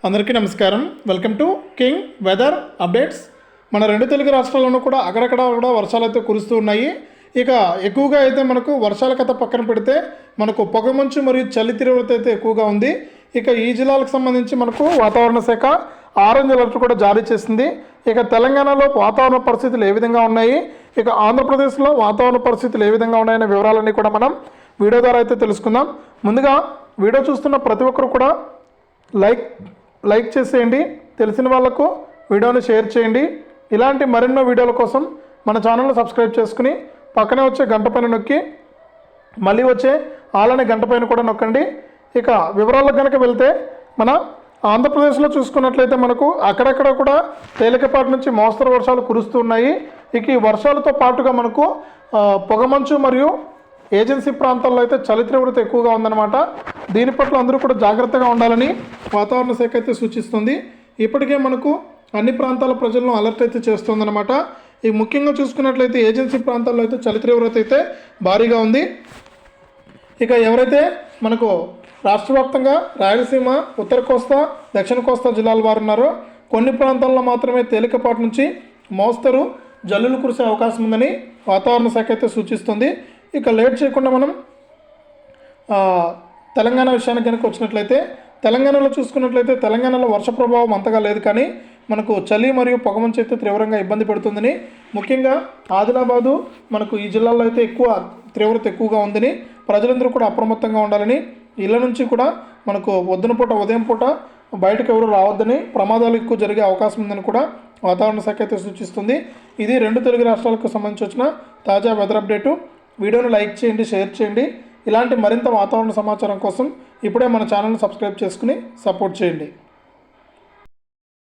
అందరికీ నమస్కారం. Welcome to king weather updates. మన రెండు తెలుగు రాష్ట్రాల్లోనూ కూడా అక్కడక్కడ కూడా వర్షాలు అయితే కురుస్తూ ఉన్నాయి. ఇక ఎక్కువగా అయితే మనకు వర్షాల కథ పక్కన పెడితే మనకు పొగమంచు మరియు చలి తీవ్రత అయితే ఎక్కువగా ఉంది. ఇక ఈ జిల్లాలకు సంబంధించి మనకు వాతావరణ శాఖ ఆరెంజ్ అలర్ట్ కూడా జారీ చేసింది. ఇక తెలంగాణలో వాతావరణ పరిస్థితులు ఏ విధంగా ఉన్నాయి, ఇక ఆంధ్రప్రదేశ్లో వాతావరణ పరిస్థితులు ఏ విధంగా ఉన్నాయనే వివరాలన్నీ కూడా మనం వీడియో ద్వారా అయితే తెలుసుకుందాం. ముందుగా వీడియో చూస్తున్న ప్రతి ఒక్కరు కూడా లైక్ చేసేయండి, తెలిసిన వాళ్ళకు వీడియోని షేర్ చేయండి. ఇలాంటి మరెన్నో వీడియోల కోసం మన ఛానల్ని సబ్స్క్రైబ్ చేసుకుని పక్కనే వచ్చే గంట పైన నొక్కి మళ్ళీ వచ్చే ఆలనే గంట పైన కూడా నొక్కండి. ఇక వివరాలకు కనుక వెళ్తే మన ఆంధ్రప్రదేశ్లో చూసుకున్నట్లయితే మనకు అక్కడక్కడ కూడా తేలికపాటి నుంచి మోస్తరు వర్షాలు కురుస్తున్నాయి. ఇక ఈ వర్షాలతో పాటుగా మనకు పొగమంచు మరియు ఏజెన్సీ ప్రాంతాల్లో అయితే చలి తీవ్రత ఎక్కువగా ఉందన్నమాట. దీని పట్ల అందరూ కూడా జాగ్రత్తగా ఉండాలని వాతావరణ శాఖ అయితే సూచిస్తుంది. ఇప్పటికే మనకు అన్ని ప్రాంతాల ప్రజలను అలర్ట్ అయితే చేస్తుందన్నమాట. ఈ ముఖ్యంగా చూసుకున్నట్లయితే ఏజెన్సీ ప్రాంతాల్లో అయితే చలి తీవ్రత అయితే భారీగా ఉంది. ఇక ఎవరైతే మనకు రాష్ట్ర వ్యాప్తంగా రాయలసీమ, ఉత్తర కోస్తా, దక్షిణ కోస్తా జిల్లాల వారు ఉన్నారో కొన్ని ప్రాంతాల్లో మాత్రమే తేలికపాటి నుంచి మోస్తరు జల్లులు కురిసే అవకాశం ఉందని వాతావరణ శాఖ అయితే సూచిస్తుంది. ఇక లేట్ చేయకుండా మనం తెలంగాణ విషయానికి కనుక వచ్చినట్లయితే తెలంగాణలో చూసుకున్నట్లయితే తెలంగాణలో వర్ష ప్రభావం అంతగా లేదు, కానీ మనకు చలి మరియు పొగమంచు అయితే తీవ్రంగా ఇబ్బంది పెడుతుందని, ముఖ్యంగా ఆదిలాబాదు మనకు ఈ జిల్లాలో అయితే తీవ్రత ఎక్కువగా ఉందని ప్రజలందరూ కూడా అప్రమత్తంగా ఉండాలని, ఇళ్ల నుంచి కూడా మనకు ఉదయం పూట బయటకు ఎవరు రావద్దని, ప్రమాదాలు ఎక్కువ జరిగే అవకాశం ఉందని కూడా వాతావరణ శాఖ అయితే సూచిస్తుంది. ఇది రెండు తెలుగు రాష్ట్రాలకు సంబంధించి వచ్చిన తాజా వెదర్ అప్డేటు. వీడియోను లైక్ చేయండి, షేర్ చేయండి. ఇలాంటి మరింత వాతావరణ సమాచారం కోసం ఇప్పుడే మన ఛానల్ని సబ్స్క్రైబ్ చేసుకుని సపోర్ట్ చేయండి.